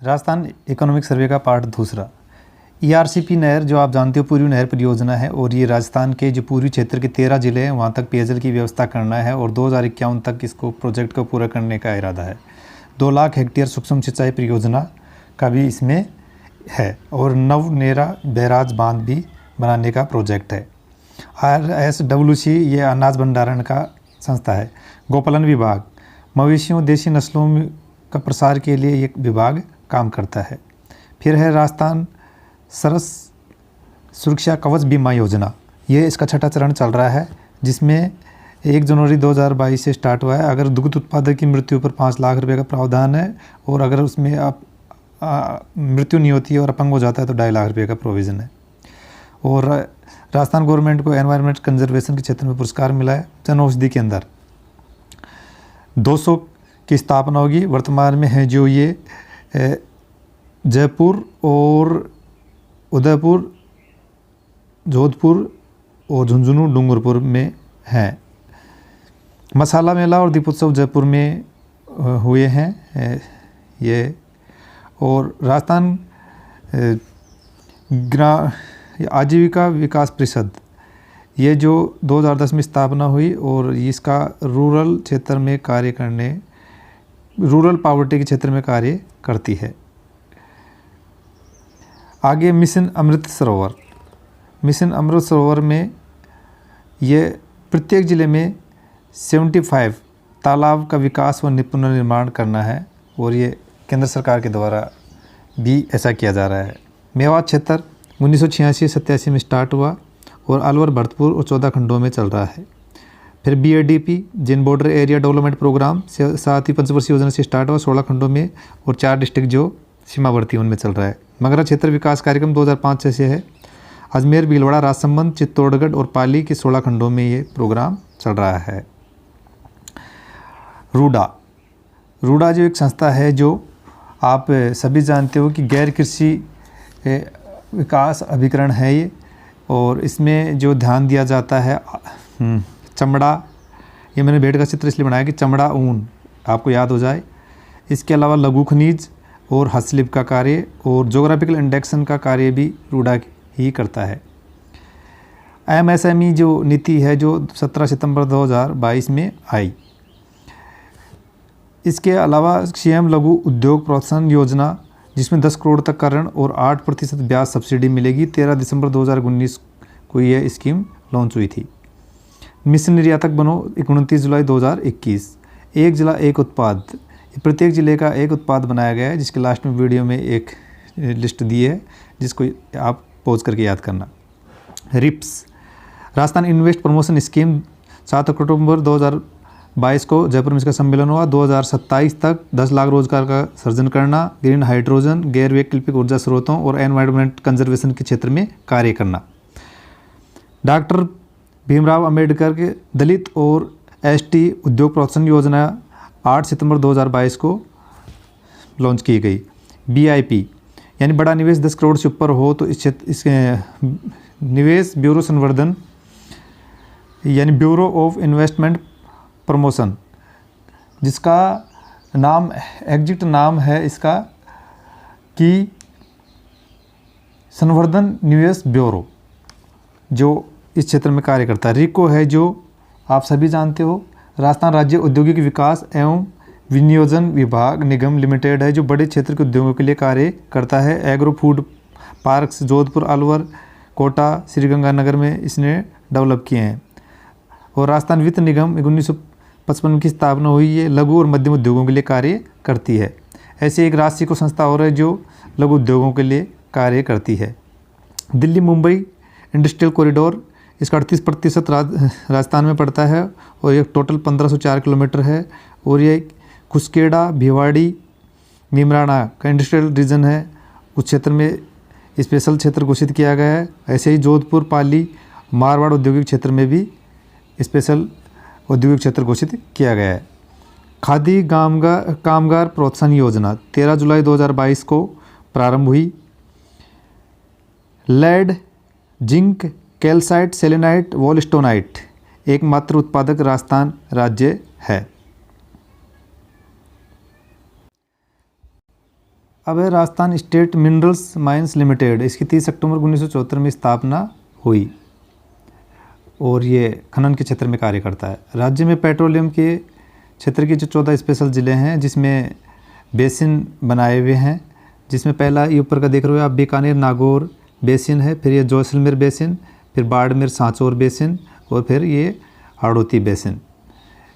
Rajasthan economic survey का part दूसरा। ERCP नहर जो आप जानते हो पूर्वी नहर परियोजना है और ये राजस्थान के जो पूर्वी क्षेत्र के 13 जिले हैं वहाँ तक पेयजल की व्यवस्था करना है और 2051 तक इसको प्रोजेक्ट को पूरा करने का इरादा है। 2 लाख हेक्टेयर सूक्ष्म सिंचाई परियोजना का भी इसमें है और नवनेरा बैराज बांध भी बनाने का प्रोजेक्ट है। RSWC ये अनाज भंडारण का संस्था है। गोपालन विभाग मवेशियों देसी नस्लों का प्रसार के लिए एक विभाग काम करता है। फिर है राजस्थान सरस सुरक्षा कवच बीमा योजना, ये इसका 6ठा चरण चल रहा है जिसमें 1 जनवरी 2022 से स्टार्ट हुआ है। अगर दुग्ध उत्पादक की मृत्यु पर 5 लाख रुपए का प्रावधान है और अगर उसमें आप मृत्यु नहीं होती है और अपंग हो जाता है तो 2.5 लाख रुपए का प्रोविज़न है। और राजस्थान गवर्नमेंट को एनवायरनमेंट कंजर्वेशन के क्षेत्र में पुरस्कार मिला है। जन औषधि के अंदर 200 की स्थापना होगी। वर्तमान में है जो ये जयपुर और उदयपुर, जोधपुर और झुंझुनू डूंगरपुर में हैं। मसाला मेला और दीपोत्सव जयपुर में हुए हैं ये। और राजस्थान आजीविका विकास परिषद ये जो 2010 में स्थापना हुई और इसका रूरल क्षेत्र में कार्य करने, रूरल पॉवर्टी के क्षेत्र में कार्य करती है। आगे मिशन अमृत सरोवर। मिशन अमृत सरोवर में ये प्रत्येक ज़िले में 75 तालाब का विकास व पुनर्निर्माण करना है और ये केंद्र सरकार के द्वारा भी ऐसा किया जा रहा है। मेवात क्षेत्र 1986-87 में स्टार्ट हुआ और अलवर, भरतपुर और 14 खंडों में चल रहा है। फिर BADP जिन बॉर्डर एरिया डेवलपमेंट प्रोग्राम से साथ ही पंचवर्षीय योजना से स्टार्ट हुआ 16 खंडों में और 4 डिस्ट्रिक्ट जो सीमावर्ती उनमें चल रहा है। मगरा क्षेत्र विकास कार्यक्रम 2005 से है। अजमेर, भीलवाड़ा, राजसमंद, चित्तौड़गढ़ और पाली के 16 खंडों में ये प्रोग्राम चल रहा है। रूडा जो एक संस्था है जो आप सभी जानते हो कि गैर कृषि विकास अभिकरण है ये, और इसमें जो ध्यान दिया जाता है चमड़ा, ये मैंने भेड़ का चित्र इसलिए बनाया कि चमड़ा ऊन आपको याद हो जाए। इसके अलावा लघु खनिज और हस्तशिल्प का कार्य और जोग्राफिकल इंडेक्सन का कार्य भी रूडा ही करता है। MSME जो नीति है जो 17 सितंबर 2022 में आई। इसके अलावा CM लघु उद्योग प्रोत्साहन योजना जिसमें 10 करोड़ तक का ऋण और 8% ब्याज सब्सिडी मिलेगी। 13 दिसंबर 2019 को यह स्कीम लॉन्च हुई थी। मिशन निर्यातक बनो 29 जुलाई 2021। एक जिला एक उत्पाद, प्रत्येक ज़िले का एक उत्पाद बनाया गया है जिसके लास्ट में वीडियो में एक लिस्ट दी है जिसको आप पॉज करके याद करना। RIPS Rajasthan invest promotion scheme 7 अक्टूबर 2022 को जयपुर में इसका सम्मेलन हुआ। 2027 तक 10 लाख रोजगार का सृजन करना, ग्रीन हाइड्रोजन, गैर वैकल्पिक ऊर्जा स्रोतों और एनवायरनमेंट कंजर्वेशन के क्षेत्र में कार्य करना। डॉक्टर भीमराव अंबेडकर के दलित और ST उद्योग प्रोत्साहन योजना 8 सितंबर 2022 को लॉन्च की गई। BIP यानी बड़ा निवेश 10 करोड़ से ऊपर हो तो इसके निवेश ब्यूरो संवर्धन यानी ब्यूरो ऑफ इन्वेस्टमेंट प्रमोशन, जिसका नाम एग्जिट नाम है इसका कि संवर्धन निवेश ब्यूरो, जो इस क्षेत्र में कार्य करता है। रिको है जो आप सभी जानते हो, राजस्थान राज्य औद्योगिक विकास एवं विनियोजन विभाग निगम लिमिटेड है जो बड़े क्षेत्र के उद्योगों के लिए कार्य करता है। Agro food parks Jodhpur, Alwar, Kota, Sriganganagar में इसने डेवलप किए हैं। और राजस्थान वित्त निगम 1955 की स्थापना हुई है, लघु और मध्यम उद्योगों के लिए कार्य करती है। ऐसे एक राष्ट्रीय को संस्था और है जो लघु उद्योगों के लिए कार्य करती है। दिल्ली मुंबई इंडस्ट्रियल कॉरिडोर, इसका 38% राजस्थान में पड़ता है और ये टोटल 1504 किलोमीटर है। और ये खुसकेड़ा, भिवाड़ी, नीमराना का इंडस्ट्रियल रीजन है, उस क्षेत्र में स्पेशल क्षेत्र घोषित किया गया है। ऐसे ही जोधपुर, पाली, मारवाड़ औद्योगिक क्षेत्र में भी स्पेशल औद्योगिक क्षेत्र घोषित किया गया है। खादी कामगार प्रोत्साहन योजना 13 जुलाई 2022 को प्रारंभ हुई। लेड, जिंक, कैल्साइट, सेलेनाइट, वॉलस्टोनाइट एकमात्र उत्पादक राजस्थान राज्य है। अब है Rajasthan state minerals mines limited, इसकी 30 अक्टूबर 1974 में स्थापना हुई और ये खनन के क्षेत्र में कार्य करता है। राज्य में पेट्रोलियम के क्षेत्र के जो 14 स्पेशल ज़िले हैं जिसमें बेसिन बनाए हुए हैं, जिसमें पहला ये ऊपर का देख रहे हो आप बीकानेर नागौर बेसिन है, फिर ये जैसलमेर बेसिन, फिर बाड़मेर सांचौर बेसिन और फिर ये हाड़ौती बेसिन।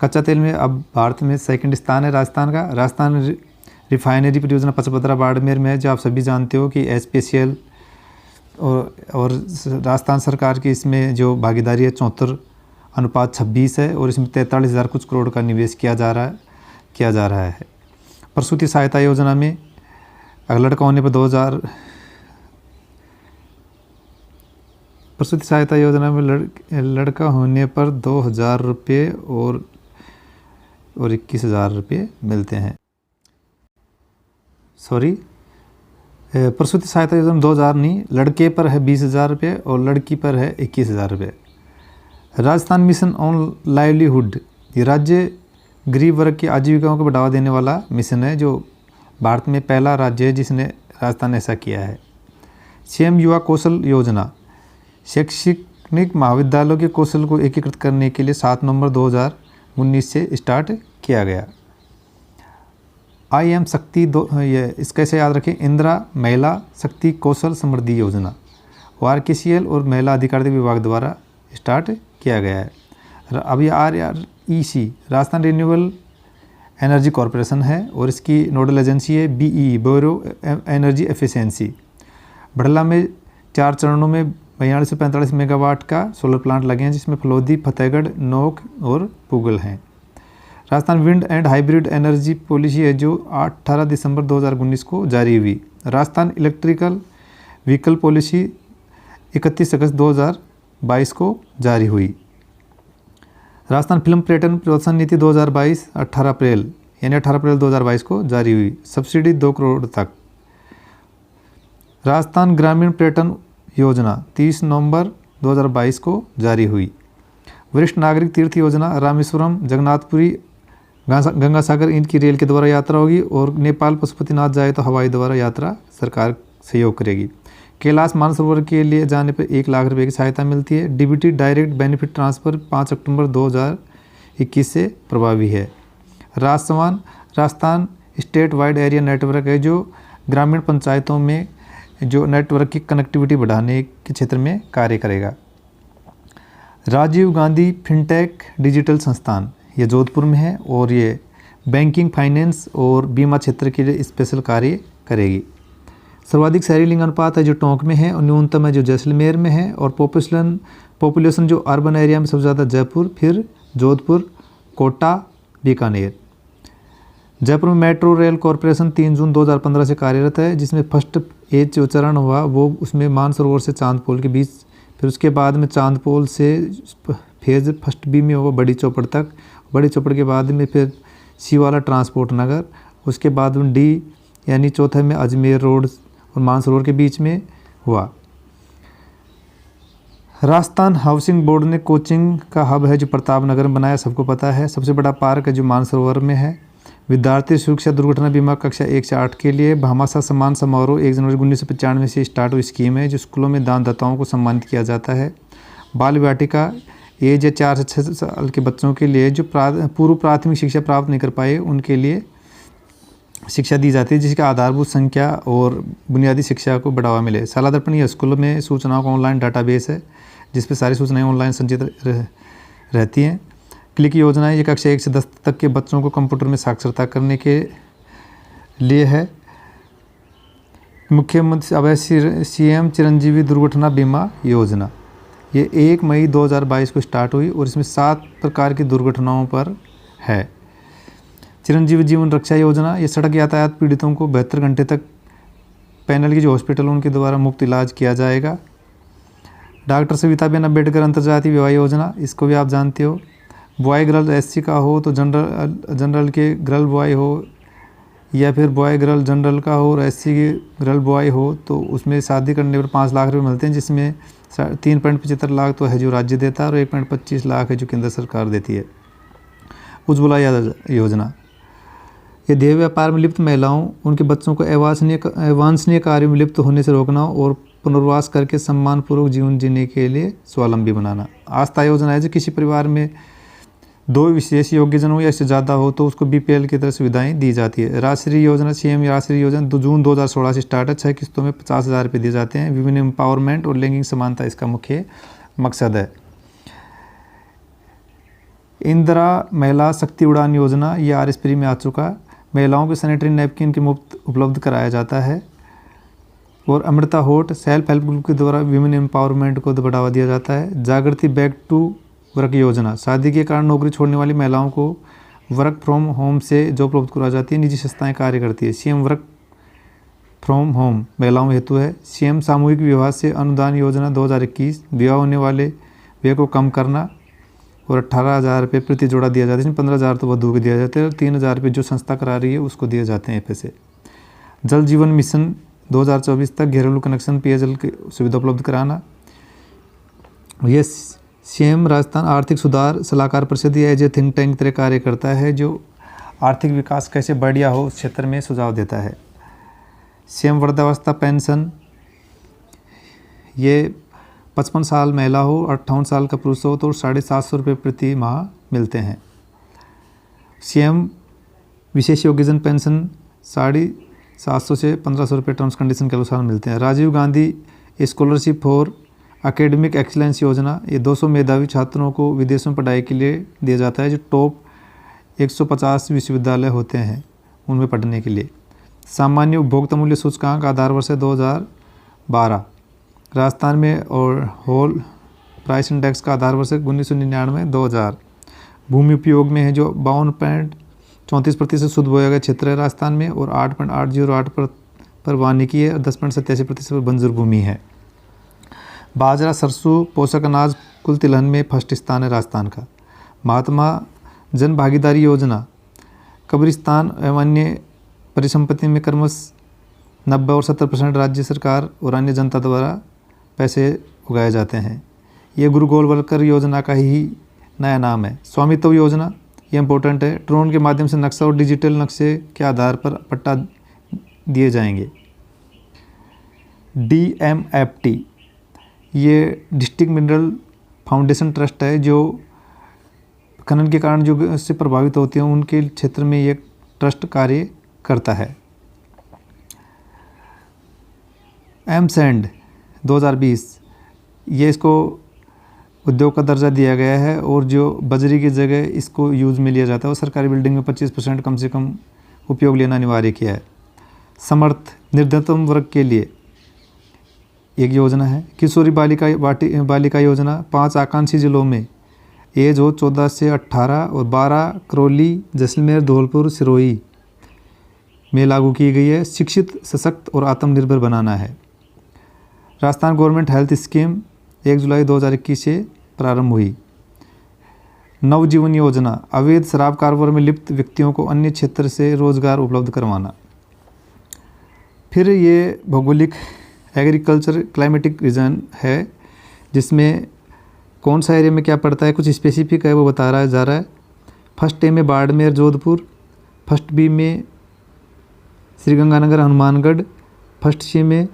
कच्चा तेल में अब भारत में सेकंड स्थान है राजस्थान का। राजस्थान रिफाइनरी परियोजना पचपदरा बाड़मेर में है, जो आप सभी जानते हो कि एचपीसीएल और राजस्थान सरकार की इसमें जो भागीदारी है 74:26 है और इसमें 43,000 कुछ करोड़ का निवेश किया जा रहा है। प्रसूति सहायता योजना में अगर लड़का होने पर 2,000 प्रसूति सहायता योजना में लड़का होने पर 2,000 रुपये और 21,000 रुपये मिलते हैं। प्रसूति सहायता योजना में 2,000 नहीं, लड़के पर है 20,000 रुपये और लड़की पर है 21,000 रुपये। राजस्थान मिशन ऑन लाइवलीहुड, ये राज्य गरीब वर्ग की आजीविकाओं को बढ़ावा देने वाला मिशन है, जो भारत में पहला राज्य है जिसने राजस्थान ऐसा किया है। सीएम युवा कौशल योजना, शैक्षणिक महाविद्यालयों के कौशल को एकीकृत करने के लिए 7 नवंबर 2019 से स्टार्ट किया गया। IM शक्ति ये इसका ऐसे याद रखें, इंदिरा महिला शक्ति कौशल समृद्धि योजना RKCL और महिला अधिकारिता विभाग द्वारा स्टार्ट किया गया है। अब ये REC Rajasthan renewable energy corporation है और इसकी नोडल एजेंसी है BEE bureau energy efficiency. Bhadla में 4 चरणों में 42 से 45 मेगावाट का सोलर प्लांट लगे हैं, जिसमें फलोदी, फतेहगढ़, नोक और पुगल हैं। Rajasthan wind and hybrid energy policy है जो 18 दिसंबर 2019 को जारी हुई। राजस्थान इलेक्ट्रिकल व्हीकल पॉलिसी 31 अगस्त 2022 को जारी हुई। राजस्थान फिल्म पर्यटन प्रोत्साहन नीति 2022 18 अप्रैल 2022 को जारी हुई। सब्सिडी 2 करोड़ तक। राजस्थान ग्रामीण पर्यटन योजना 30 नवंबर 2022 को जारी हुई। वरिष्ठ नागरिक तीर्थ योजना रामेश्वरम, जगन्नाथपुरी, गंगासागर इनकी रेल के द्वारा यात्रा होगी और नेपाल पशुपतिनाथ जाए तो हवाई द्वारा यात्रा सरकार सहयोग करेगी। कैलाश मानसरोवर के लिए जाने पर 1 लाख रुपए की सहायता मिलती है। DBT डायरेक्ट बेनिफिट ट्रांसफ़र 5 अक्टूबर 2021 से प्रभावी है। Rajasthan state wide area network है जो ग्रामीण पंचायतों में जो नेटवर्क की कनेक्टिविटी बढ़ाने के क्षेत्र में कार्य करेगा। राजीव गांधी फिनटेक डिजिटल संस्थान, ये जोधपुर में है और ये बैंकिंग, फाइनेंस और बीमा क्षेत्र के लिए स्पेशल कार्य करेगी। सर्वाधिक शहरी लिंग अनुपात है जो टोंक में है और न्यूनतम है जो जैसलमेर में है। और पॉपुलेशन जो अर्बन एरिया में सबसे ज़्यादा जयपुर, फिर जोधपुर, कोटा, बीकानेर। जयपुर में मेट्रो रेल कॉरपोरेशन 3 जून 2015 से कार्यरत है, जिसमें फर्स्ट एज जो चरण हुआ वो उसमें मानसरोवर से चांदपोल के बीच, फिर उसके बाद में चांदपोल से फेज़ फर्स्ट बी में हुआ बड़ी चौपड़ तक, बड़ी चौपड़ के बाद में फिर शिवाला ट्रांसपोर्ट नगर, उसके बाद में D यानी चौथे में अजमेर रोड और मानसरोवर के बीच में हुआ। राजस्थान हाउसिंग बोर्ड ने कोचिंग का हब है जो प्रताप नगर में बनाया, सबको पता है। सबसे बड़ा पार्क है जो मानसरोवर में है। विद्यार्थी सुरक्षा दुर्घटना बीमा कक्षा 1 से 8 के लिए भामाशाह सम्मान समारोह 1 जनवरी 1995 से स्टार्ट हुई स्कीम है जो स्कूलों में दानदाताओं को सम्मानित किया जाता है। बाल वाटिका एज या 4 से 6 साल के बच्चों के लिए जो पूर्व प्राथमिक शिक्षा प्राप्त नहीं कर पाए उनके लिए शिक्षा दी जाती है, जिसका आधारभूत संख्या और बुनियादी शिक्षा को बढ़ावा मिले। साला दर्पण यह स्कूलों में सूचनाओं का ऑनलाइन डाटाबेस है जिस पर सारी सूचनाएं ऑनलाइन संचित रहती हैं। क्लिक योजना ये कक्षा 1 से 10 तक के बच्चों को कंप्यूटर में साक्षरता करने के लिए है। मुख्यमंत्री अब CM चिरंजीवी दुर्घटना बीमा योजना, ये 1 मई 2022 को स्टार्ट हुई और इसमें 7 प्रकार की दुर्घटनाओं पर है। चिरंजीवी जीवन रक्षा योजना, ये सड़क यातायात पीड़ितों को 72 घंटे तक पैनल की जो हॉस्पिटल उनके द्वारा मुफ्त इलाज किया जाएगा। डॉक्टर सविताबेन अम्बेडकर अंतर्जातीय विवाह योजना, इसको भी आप जानते हो। बॉय गर्ल SC का हो तो जनरल के गर्ल बॉय हो, या फिर बॉय गर्ल जनरल का हो और SC के गर्ल बॉय हो तो उसमें शादी करने पर 5 लाख रुपये मिलते हैं, जिसमें 3.75 लाख तो है जो राज्य देता है और 1.25 लाख है जो केंद्र सरकार देती है। उज्ज्वला योजना, ये देह व्यापार में लिप्त महिलाओं, उनके बच्चों को अवांछनीय कार्यों में लिप्त होने से रोकना और पुनर्वास करके सम्मानपूर्वक जीवन जीने के लिए स्वावलंबी बनाना। आस्था योजना है जो किसी परिवार में 2 विशेष योग्यजन हो या इससे ज़्यादा हो तो उसको BPL की तरह सुविधाएं दी जाती है। राष्ट्रीय योजना CM राष्ट्रीय योजना जून 2016 से स्टार्ट है। 6 किस्तों में 50,000 रुपये दिए जाते हैं। विभिन्न एम्पावरमेंट और लैंगिक समानता इसका मुख्य मकसद है। इंदिरा महिला शक्ति उड़ान योजना, ये RSP में आ चुका। महिलाओं को सैनिटरी नैपकिन के मुफ्त उपलब्ध कराया जाता है। और अमृता होट सेल्फ हेल्प ग्रुप के द्वारा विमेन एम्पावरमेंट को बढ़ावा दिया जाता है। जागृति बैक टू वर्क योजना, शादी के कारण नौकरी छोड़ने वाली महिलाओं को वर्क फ्रॉम होम से जॉब उपलब्ध कराई जाती है। निजी संस्थाएं कार्य करती है। CM वर्क फ्रॉम होम महिलाओं हेतु है। CM सामूहिक विवाह से अनुदान योजना 2021, विवाह होने वाले व्यय को कम करना और 18,000 रुपये प्रति जोड़ा दिया जाता है, जिसमें 15,000 तो वधू को दिया जाता है और 3,000 रुपये जो संस्था करा रही है उसको दिए जाते हैं पैसे। जल जीवन मिशन 2024 तक घरेलू कनेक्शन पेयजल की सुविधा उपलब्ध कराना। यह CM राजस्थान आर्थिक सुधार सलाहकार परिषद एज ए थिंक टैंक तरह कार्य करता है जो आर्थिक विकास कैसे बढ़िया हो उस क्षेत्र में सुझाव देता है। CM वृद्धावस्था पेंशन, ये 55 साल महिला हो, 58 साल का पुरुष हो तो 750 रुपये प्रति माह मिलते हैं। CM विशेष योग्यजन पेंशन 750 से 1,500 रुपये टर्म्स कंडीशन के अनुसार मिलते हैं। Rajiv Gandhi scholarship for academic excellence योजना, ये 200 मेधावी छात्रों को विदेशों में पढ़ाई के लिए दिया जाता है जो टॉप 150 विश्वविद्यालय होते हैं उनमें पढ़ने के लिए। सामान्य उपभोक्ता मूल्य सूचकांक आधार वर्ष है 2012 राजस्थान में और होल प्राइस इंडेक्स का आधार वर्ष 1999-2000। भूमि उपयोग में है जो 52.34% शुद्ध बोया गया क्षेत्र है राजस्थान में और 8.808 पर वानिकी है और 10.87% पर बंजर भूमि है। बाजरा सरसों पोषक अनाज कुल तिलहन में फर्स्ट स्थान है राजस्थान का। महात्मा जन भागीदारी योजना, कब्रिस्तान एवं अन्य परिसंपत्ति में क्रमश 90 और 70% राज्य सरकार और अन्य जनता द्वारा पैसे उगाए जाते हैं। ये गुरु गोलवलकर योजना का ही नया नाम है। स्वामित्व योजना, ये इम्पोर्टेंट है। ड्रोन के माध्यम से नक्शा और डिजिटल नक्शे के आधार पर पट्टा दिए जाएंगे। DMFT, ये डिस्ट्रिक्ट मिनरल फाउंडेशन ट्रस्ट है जो खनन के कारण जो इससे प्रभावित होते हैं उनके क्षेत्र में ये ट्रस्ट कार्य करता है। AmSand 2020, ये इसको उद्योग का दर्जा दिया गया है और जो बजरी की जगह इसको यूज़ में लिया जाता है और सरकारी बिल्डिंग में 25% कम से कम उपयोग लेना अनिवार्य किया है। समर्थ निर्धनतम वर्ग के लिए एक योजना है। किशोरी बालिका योजना 5 आकांक्षी जिलों में एज हो 14 से 18 और 12 करौली, जैसलमेर, धौलपुर, सिरोही में लागू की गई है। शिक्षित, सशक्त और आत्मनिर्भर बनाना है। राजस्थान गवर्नमेंट हेल्थ स्कीम 1 जुलाई 2021 से प्रारंभ हुई। नवजीवन योजना, अवैध शराब कारोबार में लिप्त व्यक्तियों को अन्य क्षेत्र से रोजगार उपलब्ध करवाना। फिर ये भौगोलिक एग्रीकल्चर क्लाइमेटिक रीजन है जिसमें कौन सा एरिया में क्या पड़ता है, कुछ स्पेसिफिक है वो बता रहा जा रहा है। फर्स्ट ए में बाड़मेर जोधपुर, फर्स्ट बी में श्रीगंगानगर हनुमानगढ़, फर्स्ट सी में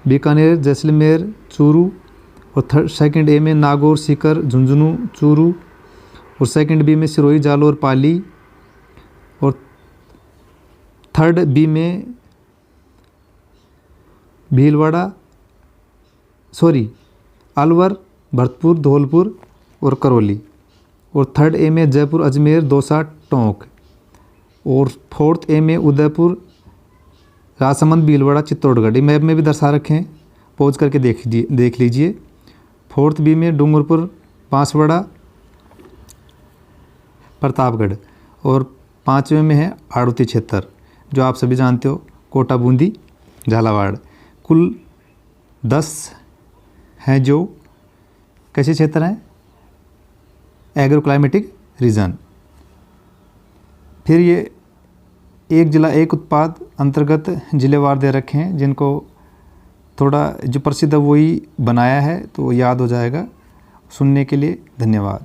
बीकानेर जैसलमेर चूरू और सेकंड ए में नागौर सीकर झुंझुनू चूरू और सेकंड बी में सिरोही जालोर पाली और थर्ड बी में भीलवाड़ा अलवर भरतपुर धौलपुर और करौली और थर्ड ए में जयपुर अजमेर दौसा टोंक और फोर्थ ए में उदयपुर राजसमंद भीलवाड़ा चित्तौड़गढ़। ये मैप में भी दर्शा रखे हैं, पहुँच करके देख लीजिए। फोर्थ बी में डूंगरपुर बांसवाड़ा प्रतापगढ़ और 5वें में है आड़ूती क्षेत्र जो आप सभी जानते हो, कोटा बूंदी झालावाड़। कुल 10 हैं जो कैसे क्षेत्र हैं, एग्रो क्लाइमेटिक रीजन। फिर ये एक जिला एक उत्पाद अंतर्गत जिलेवार दे रखे हैं जिनको थोड़ा जो प्रसिद्ध है वही बनाया है तो याद हो जाएगा। सुनने के लिए धन्यवाद।